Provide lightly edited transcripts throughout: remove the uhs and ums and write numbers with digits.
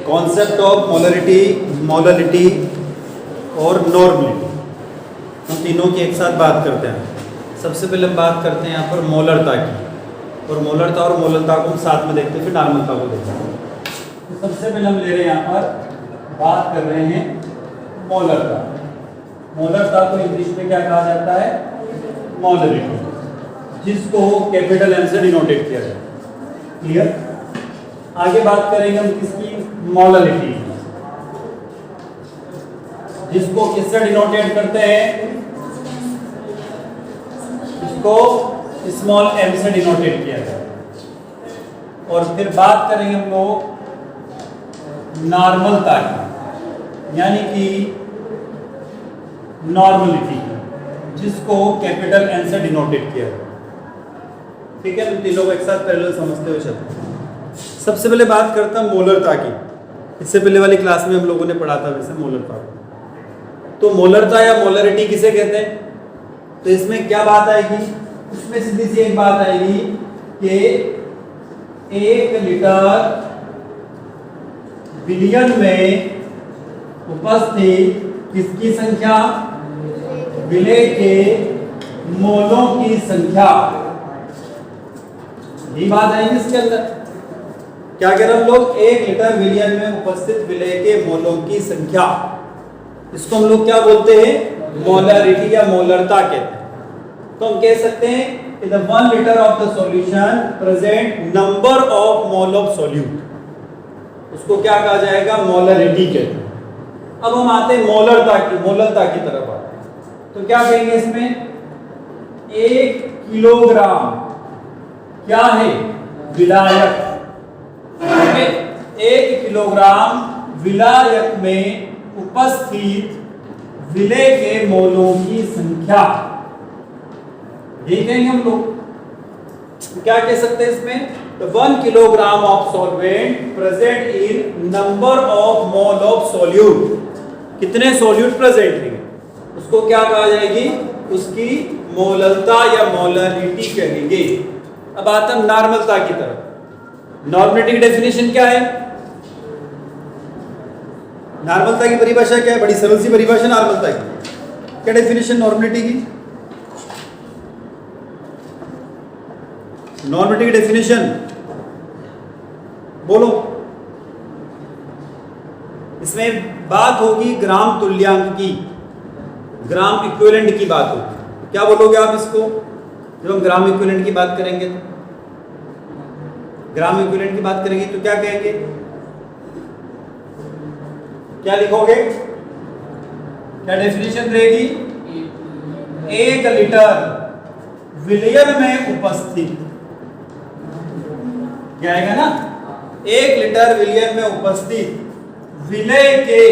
Concept of molarity, molarity और normality, हम तीनों की एक साथ बात करते हैं। सबसे पहले हम बात करते हैं यहाँ पर मोलरता की, और मोलरता और मोलरता को हम साथ में देखते हैं, फिर नॉर्मलता को देखते हैं। तो सबसे पहले हम ले रहे हैं यहाँ पर बात कर रहे हैं मोलरता। मोलरता को इंग्लिश में क्या कहा जाता है? मोलरिटी, जिसको कैपिटल एम से डिनोटेट किया जाता है। क्लियर? आगे बात करेंगे हम किसकी? मोलरिटी, जिसको किससे डिनोटेट करते हैं? इसको स्मॉल एम से डिनोटेट किया जाता है। और फिर बात करेंगे हम लोग नॉर्मलता की, यानी कि नॉर्मलिटी, जिसको कैपिटल एन से डिनोटेट किया जाता है। ठीक है, तो तीनों को एक साथ पैरेलल समझते हुए चलते हैं। सबसे पहले बात करता हूं मोलरता की। इससे पहले वाली क्लास में हम लोगों ने पढ़ा था वैसे मोलरता को। तो मोलरता या मोलरिटी किसे कहते हैं? तो इसमें क्या बात आएगी? इसमें सीधी सी एक बात आएगी कि 1 लीटर बिलियन में उपस्थित किसकी संख्या? विलेय के मोलों की संख्या। ये बात आएगी इसके अंदर। क्या कह रहे हम लोग? 1 लीटर बिलियन में उपस्थित विलेय के मोलों की संख्या, इसको हम लोग क्या बोलते हैं? मोलरिटी या मोलरता कहते हैं। तो हम कह सकते हैं कि the 1 litre of the solution present number of mole of solute, उसको क्या कहा जाएगा? मोलरिटी कहते हैं। अब हम आते हैं मोलरता की तरफ आते हैं। तो क्या कहेंगे इसमें? 1 किलोग्राम क्या है? विलायक। 1 किलोग्राम विलायक में उपस्थित विलेय के मोलों की संख्या, ये कहेंगे हम लोग। क्या कह सकते हैं इसमें? तो 1 kilogram of solvent present in number of mole of solute, कितने सॉल्यूट प्रेजेंट हैं, उसको क्या कहा जाएगी? उसकी मोलरता या मोलरिटी कहेंगे। अब आता है नॉर्मलता की तरफ। नॉर्मलिटी की डेफिनेशन क्या है? नॉर्मलता की परिभाषा क्या है? बड़ी सरल सी परिभाषा नॉर्मलता की। क्या डेफिनेशन नॉर्मलिटी की? नॉर्मलिटी की डेफिनेशन बोलो। इसमें बात होगी ग्राम तुल्यांक की, ग्राम इक्विवेलेंट की बात होगी। क्या बोलोगे आप इसको जब हम ग्राम इक्विवेलेंट की बात करेंगे? तो ग्राम इक्विवेलेंट की बात करेंगे तो क्या कहेंगे? क्या लिखोगे? क्या डेफिनेशन रहेगी? 1 लीटर विलियन में उपस्थित, क्या आएगा ना? 1 लीटर विलियन में उपस्थित विलेय के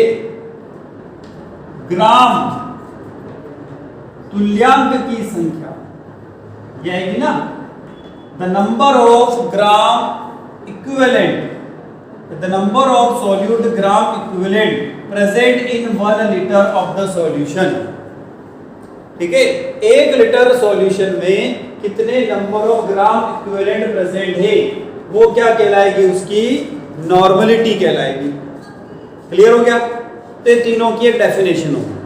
ग्राम तुल्यांक की संख्या, यह आएगी ना? The number of gram equivalent, the number of solute gram equivalent present in 1 liter of the solution। ठीक है, 1 लीटर सॉल्यूशन में कितने number of gram equivalent present है, वो क्या कहलाएगी? उसकी नॉर्मलिटी कहलाएगी। क्लियर हो गया? तो तीनों की एक डेफिनेशन होगी।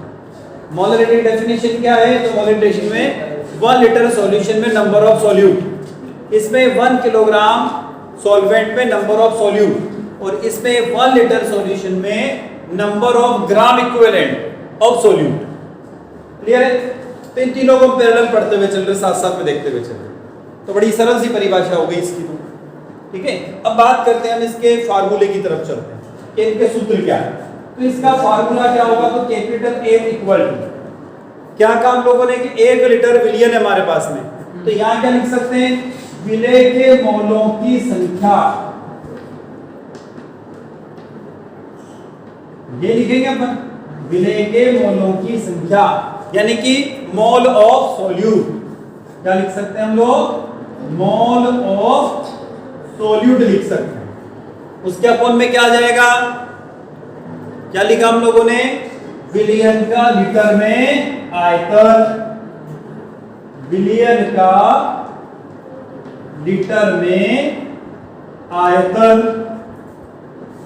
मोलरिटी डेफिनेशन क्या है? तो मोलरिटी में 1 लीटर सॉल्यूशन में नंबर ऑफ सॉल्यूट, इसमें 1 किलोग्राम सॉल्वेंट में नंबर ऑफ सॉल्यूट, और इसमें 1 लीटर सॉल्यूशन में number of gram equivalent of solute. Clear है? तो इन तीनों को पैरेलल पढ़ते हुए चल रहे, साथ साथ में देखते हुए चल रहे। तो बड़ी सरल सी परिभाषा हो गई इसकी। तो ठीक है, अब बात करते हैं हम इसके फार्मूले की तरफ चलते हैं कि इनके सूत्र क्या है। तो इसका फार्मूला क्या होगा? तो कैपिटल एम इक्वल टू, क्या कहा हम लोगों ने कि 1 लीटर विलियन है हमारे पास में, तो यहां क्या लिख सकते हैं? विलेय के मोलों की संख्या, ये लिखेंगे अपन, विलेय के मोलों की संख्या, यानी कि मोल ऑफ सॉल्यूट। क्या लिख सकते हैं हम लोग? मोल ऑफ सॉल्यूट लिख सकते हैं। उसके अपन में क्या आ जाएगा? क्या लिखा हम लोगों ने? विलियन का लीटर में आयतन, विलियन का लीटर में आयतन,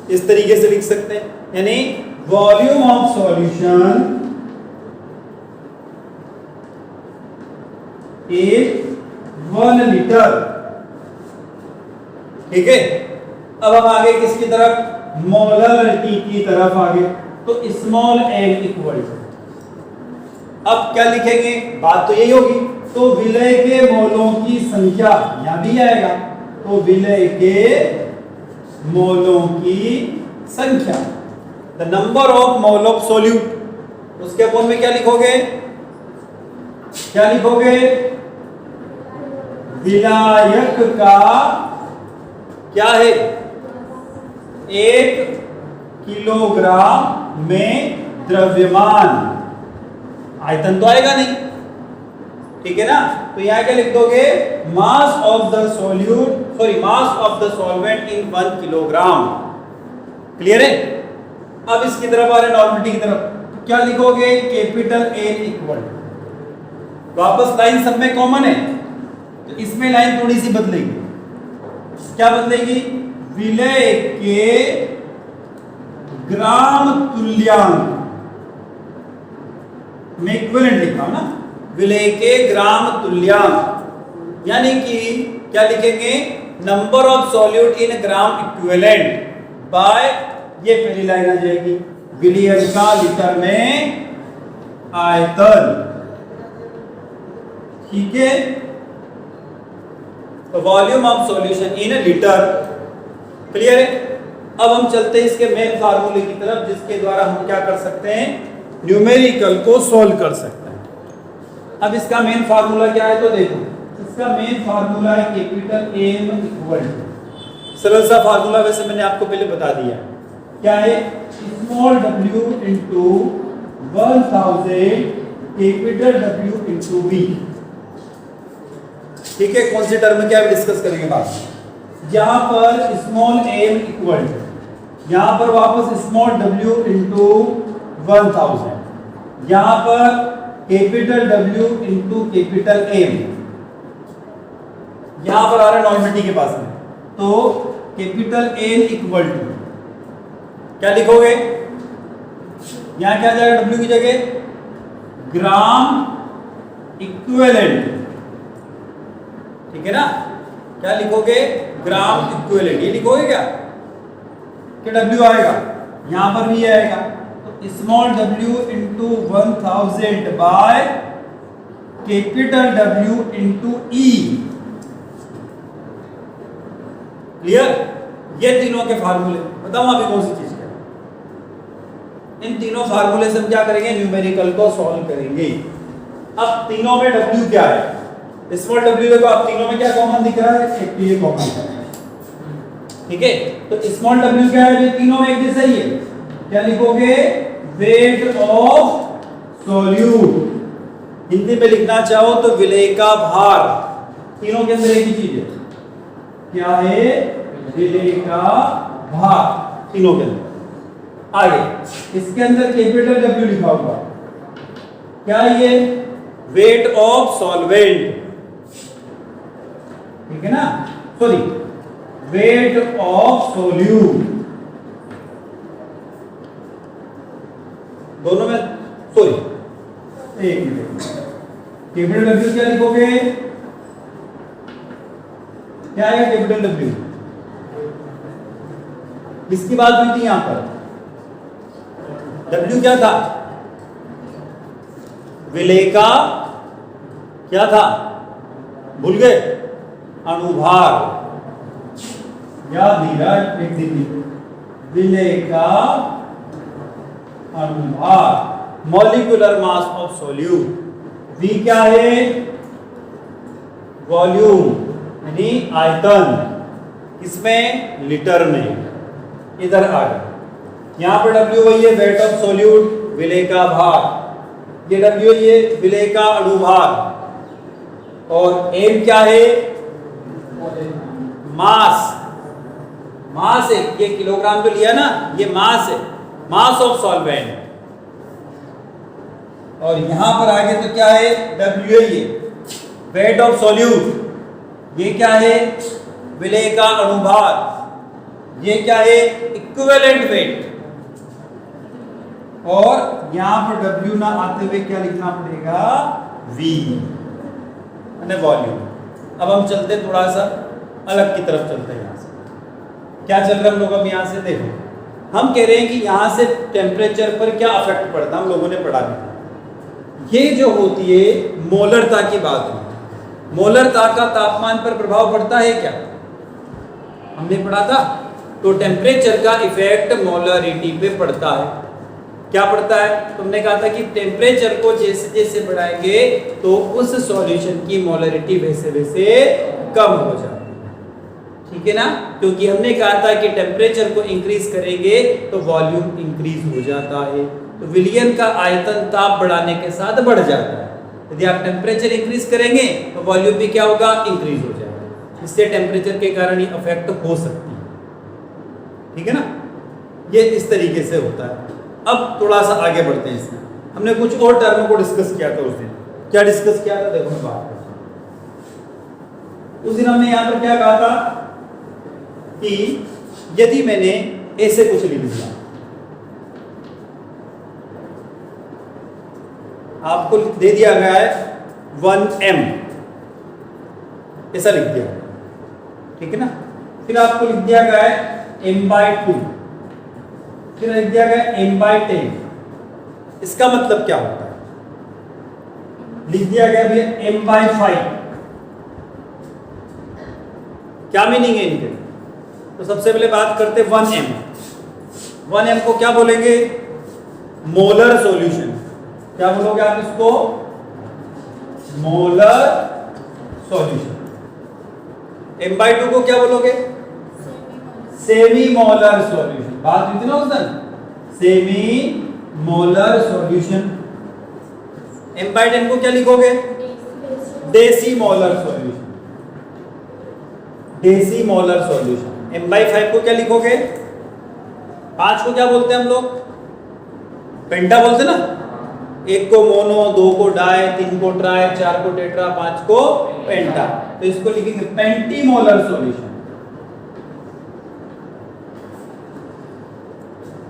इस तरीके से लिख सकते हैं, यानी volume of solution is 1 litre. ठीक है, अब हम आगे किसकी तरफ, मोलरिटी की तरफ आगे, तो स्मॉल m इक्वल, अब क्या लिखेंगे, बात तो यही होगी, तो विलय के मोलों की संख्या यहां भी आएगा, तो विलय के मोलों की संख्या, the number of mole of solute, उसके अपोन में क्या लिखोगे, क्या लिखोगे, विलायक का क्या है, 1 किलोग्राम में द्रव्यमान, आयतन तो आएगा नहीं, ठीक है ना, तो यहां क्या लिख दोगे, mass of the solute, sorry mass of the solvent in 1 kilogram. Clear है, अब इसकी तरफ आ रहे नॉर्मलिटी की तरफ, तो क्या लिखोगे, कैपिटल N इक्वल, वापस लाइन सब में कॉमन है, तो इसमें लाइन थोड़ी सी बदलेगी, क्या बदलेगी, विलय के ग्राम तुल्यांक में इक्विवेलेंट लिखा ना, विलय के ग्राम तुल्यांक, यानी कि क्या लिखेंगे, number of solute in gram equivalent by, ये पहली लाइन आ जाएगी, विलयन का लीटर में आयतन। ठीक है, तो volume of solution in litre. Clear है, अब हम चलते हैं इसके मेन फार्मूले की तरफ, जिसके द्वारा हम क्या कर सकते हैं, न्यूमेरिकल को सॉल्व कर सकते हैं। अब इसका मेन फार्मूला क्या है, तो देखो इसका मेन फार्मूला है कैपिटल M इक्वल, सरल सा फार्मूला, वैसे मैंने आपको पहले बता दिया, क्या है, small w into 1000 capital W into V। ठीक है, कौन सी टर्म क्या डिस्कस करेंगे बाद में, यहां पर स्मॉल m इक्वल, यहां पर वापस स्मॉल w इंटू 1000, यहां पर capital W into capital M, यहां पर आ रहा है नॉर्मलिटी के पास में, तो कैपिटल N इक्वल टू क्या लिखोगे, यहां क्या जाएगा, W की जगह ग्राम इक्विवेलेंट, ठीक है ना, क्या लिखोगे, ग्राम इक्विवेलेंट, ये लिखोगे क्या, कि W आएगा, यहां पर भी आएगा, तो small w into 1000 by capital W into E। Clear, ये तीनों के फार्मूले, बताओ अभी कौन सी चीज है, इन तीनों फार्मूले से हम क्या करेंगे, न्यूमेरिकल को सॉल्व करेंगे। अब तीनों में W क्या है, स्मॉल w देखो, आप तीनों में क्या कॉमन दिख रहा है, एक ये कॉमन है, ठीक है, तो स्मॉल w क्या है, ये तीनों में एक जैसा ही है, क्या लिखोगे, वेट ऑफ सॉल्यूट, हिंदी में लिखना चाहो तो विलय का भार, तीनों के अंदर एक ही चीज है, क्या है, विलय का भार, तीनों के अंदर। आगे इसके अंदर कैपिटल W लिखा होगा, क्या ये, वेट ऑफ सॉल्वेंट, ठीक है ना, सॉरी वेट ऑफ सोल्यूट, दोनों में, सॉरी एक मिनट, कैपिटल W क्या लिखोगे, क्या है कैपिटल W, किसकी बात हुई थी यहां पर, W क्या था, विलय का क्या था, भूल गए, अणुभार, याद नहीं रहा, एक दिन विलय का अणुभार, molecular mass of solute, V क्या है, वॉल्यूम यानी आयतन, किसमें, लीटर में, इधर आ गया, यहां पर W वही है, वेट ऑफ सॉल्यूट, विलय का भार, ये W ये विलय का अणुभार, और M क्या है, मास, मास है, ये किलोग्राम पे लिया ना, ये मास है, मास ऑफ सॉल्वेंट, और यहां पर आगे तो क्या है, W है, ये वेट ऑफ सॉल्यूट, ये क्या है, विलय का अणुभार, ये क्या है, इक्विवेलेंट वेट, और यहां पर W ना आते हुए क्या लिखना पड़ेगा, V यानी वॉल्यूम। अब हम चलते थोड़ा सा अलग की तरफ चलते हैं। यहां से क्या चल रहा है हम लोग, अब यहां से देखो, हम कह रहे हैं कि यहां से टेम्परेचर पर क्या इफेक्ट पड़ता है, हम लोगों ने पढ़ा भी। ये जो होती है मोलरता की बात हुई, मोलरता का तापमान पर प्रभाव पड़ता है क्या, हमने पढ़ा था। तो टेम्परेचर का इफेक्ट मोलरिटी पे पड़ता है। क्या पड़ता है, तुमने कहा था कि टेम्परेचर को जैसे जैसे बढ़ाएंगे तो उस सॉल्यूशन की मोलरिटी वैसे वैसे कम हो जाती है, ठीक है ना। क्योंकि हमने कहा था कि टेम्परेचर को इंक्रीज करेंगे तो वॉल्यूम इंक्रीज हो जाता है। तो विलयन का आयतन ताप बढ़ाने के साथ बढ़ जाता है। यदि आप टेम्परेचर इंक्रीज करेंगे तो वॉल्यूम भी क्या होगा, इंक्रीज हो जाएगा। इससे टेम्परेचर के कारण ही अफेक्ट हो सकती है, ठीक है ना। ये इस तरीके से होता है। अब थोड़ा सा आगे बढ़ते हैं इसमें। हमने कुछ और टर्म को डिस्कस किया था उस दिन। क्या डिस्कस किया था, देखो मैं बात करता हूं। उस दिन हमने यहां पर क्या कहा था कि यदि मैंने ऐसे कुछ लिख दिया, आपको दे दिया गया है 1m, ऐसा लिख दिया, ठीक है ना। फिर आपको लिख दिया गया है m/2, फिर लिख दिया गया m/10। इसका मतलब क्या होता है, लिख दिया गया भैया m/5। क्या मीनिंग है इनके, तो सबसे पहले बात करते 1m। 1m को क्या बोलेंगे, मोलर सॉल्यूशन। क्या बोलोगे आप इसको, मोलर सॉल्यूशन। m/2 को क्या बोलोगे, सेमी मोलर सॉल्यूशन। बात हुई थी ना उस दिन, सेमी मोलर सॉल्यूशन। m/10 को क्या लिखोगे, deci molar solution, deci molar solution. m/5 को क्या लिखोगे, 5 को क्या बोलते हैं हम लोग, पेंटा बोलते ना। 1 को मोनो, 2 को डाई, 3 को ट्राई, 4 को टेट्रा, 5 को पेंटा। तो इसको लिखेंगे पेंटीमोलर सॉल्यूशन।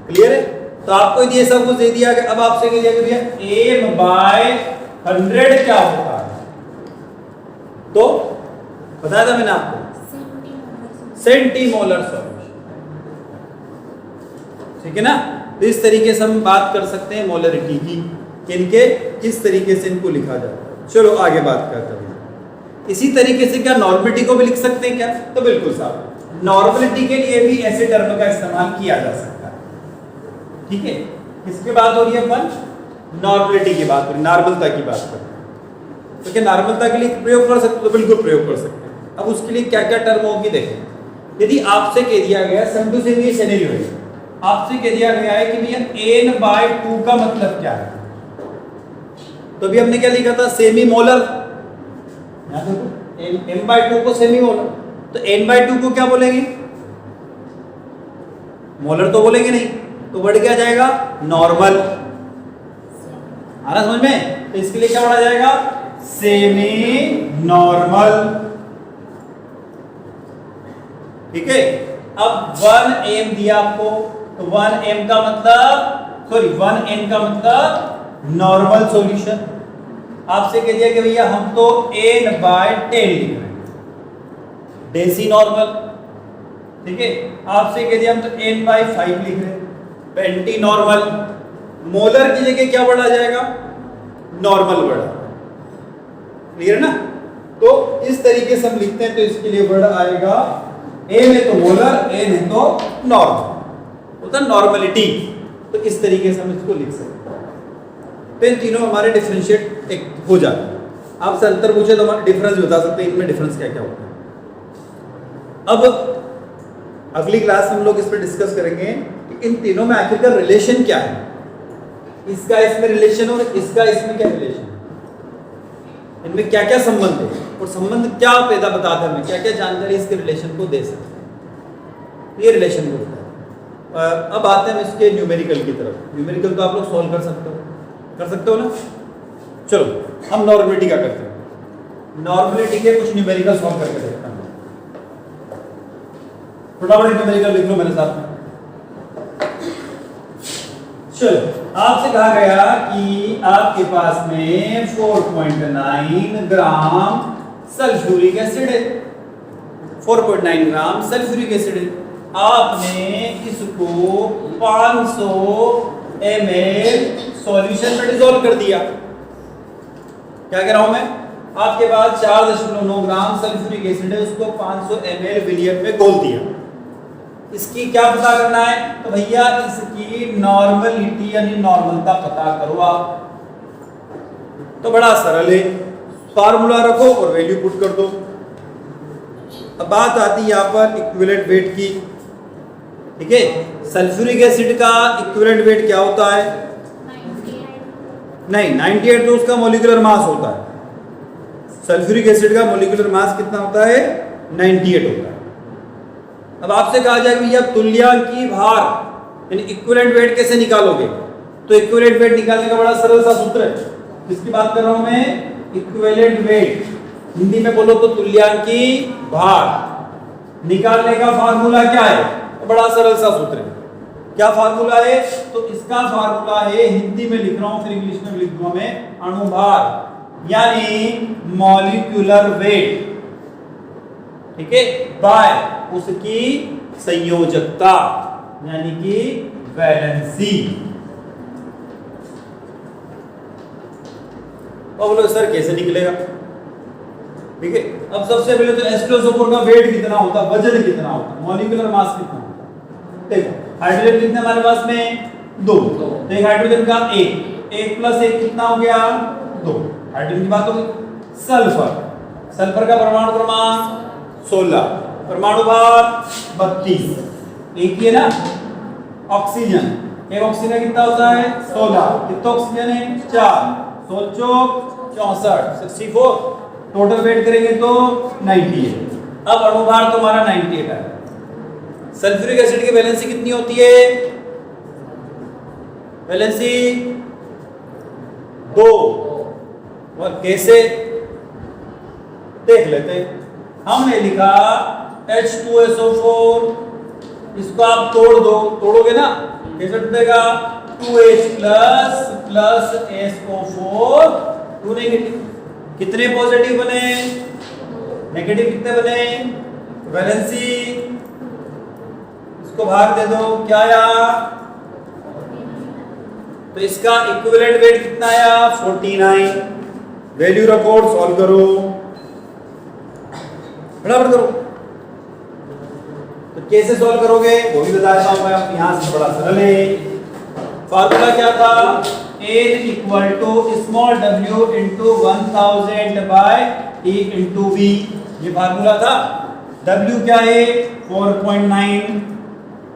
क्लियर है। तो आपको ये सब कुछ दे दिया गया। अब आपसे कह दिया कि भैया m/100 क्या होता है, तो बताया था मैंने आपको, सेंटीमोलर सॉल्यूशन, ठीक है ना। तो इस तरीके से हम बात कर सकते हैं मोलरिटी की, इनके किस तरीके से इनको लिखा जाता है। चलो आगे बात करते हैं। इसी तरीके से क्या नॉर्मलिटी को भी लिख सकते हैं क्या, तो बिल्कुल साहब, नॉर्मलिटी के लिए भी ऐसे टर्म का इस्तेमाल किया जा सकता है, ठीक है। किसकी बात हो रही है, अपन नॉर्मलिटी की बात हो रही है, नॉर्मलता की बात कर रहे हैं। तो क्या नॉर्मलता के लिए प्रयोग कर सकते, तो बिल्कुल प्रयोग कर सकते हैं। अब उसके लिए क्या क्या टर्म होगी देखें। यदि आपसे कह दिया गया, समझो से ये सिनेरियो है, आपसे कह दिया गया है कि भैया n/2 का मतलब क्या है, तो अभी हमने क्या लिखा था, सेमी मोलर। यहां देखो m/2 को सेमी मोलर, तो n/2 को क्या बोलेंगे, मोलर तो बोलेंगे नहीं, तो वर्ड क्या जाएगा, नॉर्मल। आ रहा समझ में। तो इसके लिए क्या बढ़ा जाएगा, सेमी नॉर्मल, ठीक है। अब 1m दिया आपको, तो 1m का मतलब, सॉरी 1n का मतलब नॉर्मल सॉल्यूशन। आपसे कह दिया कि भैया हम तो n/10 लिख रहे हैं, डेसी नॉर्मल, ठीक है। आपसे कह दिया हम तो n/5 लिख रहे हैं, पेंटी नॉर्मल। मोलर की जगह क्या बढ़ा जाएगा, नॉर्मल बढ़ा। क्लियर ना। तो इस तरीके से हम लिखते हैं, तो इसके लिए वर्ड आएगा, m है तो मोलर, n है तो नॉर्मल, होता है नॉर्मलिटी। तो इस तरीके से हम इसको लिख सकते हैं। तो इन तीनों हमारे डिफरेंशिएट एक हो जाते हैं। आपसे अंतर पूछे तो हमारे डिफरेंस भी बता सकते हैं, इनमें डिफरेंस क्या क्या होता है। अब अगली क्लास हम लोग इस पर डिस्कस करेंगे कि इन तीनों में आखिरकार रिलेशन क्या है, इसका इसमें रिलेशन और इसका इसमें क्या रिलेशन, इनमें क्या क्या संबंध है, और संबंध क्या पैदा बताता है, हमें क्या क्या जानकारी इसके रिलेशन को दे सकते हैं। ये रिलेशन बोलता है। अब आते हैं इसके न्यूमेरिकल की तरफ। न्यूमेरिकल तो आप लोग सॉल्व कर सकते हो ना। चलो हम नॉर्मलिटी का करते हैं। नॉर्मलिटी के कुछ न्यूमेरिकल सॉल्व करके देखते हैं। फटाफट न्यूमेरिकल लिख लो मेरे साथ में। चलो, आपसे कहा गया कि आपके पास में 4.9 ग्राम सल्फ्यूरिक एसिड है, 4.9 ग्राम सल्फ्यूरिक एसिड है। आपने इसको 500 ml सॉल्यूशन में डिसॉल्व कर दिया। क्या कह रहा हूं मैं? आपके पास 4.9 ग्राम सल्फ्यूरिक एसिड है, उसको 500 ml विलियन में घोल दिया। इसकी क्या पता करना है? तो भैया इसकी नॉर्मलिटी यानी नॉर्मलता पता करो आप। तो बड़ा सरल है, फार्मूला रखो और वैल्यू पुट कर दो। अब बात आती है यहाँ पर इक्विवेलेंट वेट की। ठीक है, सल्फ्यूरिक एसिड का इक्विवेलेंट वेट क्या होता है? 98 तो उसका मोलिकुलर मास होता है। सल्फ्यूरिक एसिड का मोलिकुलर मास कितना होता है? 98 होता है। अब आपसे कहा जाए भैया तुल्यांकी भार यानी इक्विवेलेंट वेट कैसे निकालोगे? तो इक्विवेलेंट वेट निकालने का बड़ा सरल सा सूत्र है। किसकी बात कर रहा हूं मैं? Equivalent weight. हिंदी में बोलो तो तुल्यांकी भार। निकालने का फार्मूला क्या है? तो बड़ा सरल सा सूत्र है। क्या फार्मूला है? तो इसका फार्मूला है, हिंदी में लिख रहा हूं फिर इंग्लिश में लिख दूंगा मैं, अणुभार यानी मॉलिक्यूलर वेट। ठीक है, बाय उसकी संयोजकता यानी कि वैलेंसी। अब बोलो सर कैसे निकलेगा? ठीक है, अब सबसे पहले तो H2SO4 का वेट कितना होता है, वजन कितना होता है, मॉलिक्यूलर मास कितना होता है। देखो हाइड्रोजन कितने हमारे पास में? 2। तो एक हाइड्रोजन का 1 प्लस 1 कितना हो गया? 2। हाइड्रोजन की बात होगी। सल्फर का परमाणु क्रमांक 16, परमाणु भार 32। एक ही है ना। ऑक्सीजन, एक ऑक्सीजन कितना होता है? 16। कितना ऑक्सीजन है? 4। 16 चौक 64, 64। टोटल वेट करेंगे तो 90 है। अब अणुभार तुम्हारा 98 है। सल्फ्यूरिक एसिड की वैलेंसी कितनी होती है? वैलेंसी 2। और कैसे देख लेते हैं। हमने लिखा H2SO4, इसको आप तोड़ दो, तोड़ोगे ना कैसे टूटेगा? 2H plus SO4 2 negative. कितने पॉजिटिव बने? नेगेटिव कितने बने? वैलेंसी इसको भाग दे दो, क्या आया? तो इसका इक्विवेलेंट वेट कितना आया? 49। वैल्यू रखो, सॉल्व करो, बराबर करो। तो कैसे सॉल्व करोगे वो भी बता देता हूं मैं। यहां से बड़ा सरल है। फार्मूला क्या था? N equal to small w into 1000 by E into V। ये फार्मूला था। W क्या है? 4.9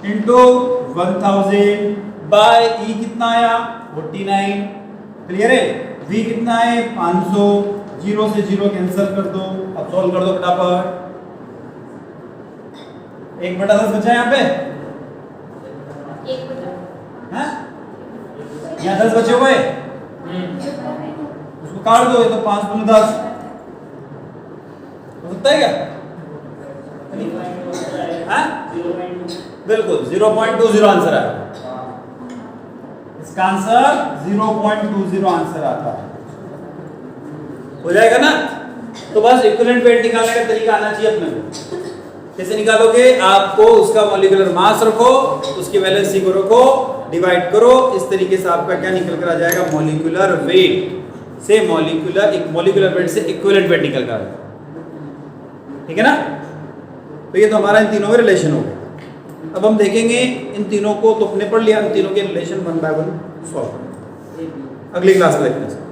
इंटू 1000 बाय E कितना आया? 49। क्लियर है? V कितना है? 500। 0 से 0 कैंसिल कर दो। अब सॉल्व कर दो फटाफट। 1/10 बचा यहाँ पे? 1/10 हाँ? यहाँ 10 बचे हुए, उसको काट दो। ये तो 5 × 10 हो सकता है क्या? हाँ? बिल्कुल 0.20 आंसर आया। इसका आंसर 0.20 आंसर आता है। हो जाएगा ना? तो बस इक्विवेलेंट वेट निकालने का तरीका आना चाहिए अपने को। कैसे निकालोगे? आपको उसका मॉलिक्यूलर मास रखो, उसकी वैलेंसी को रखो, डिवाइड करो। इस तरीके से आपका क्या निकल कर आ जाएगा? मॉलिक्यूलर वेट से मॉलिक्यूलर वेट से इक्विवेलेंट वेट निकल कर आएगा। ठीक है ना? तो ये तो हमारा इन तीनों में रिलेशन हो गया। अब हम देखेंगे इन तीनों को, तो अपने पढ़ लिया, इन तीनों के रिलेशन 1 बाय 1 सॉल्व करेंगे। अगली क्लास में देखते हैं।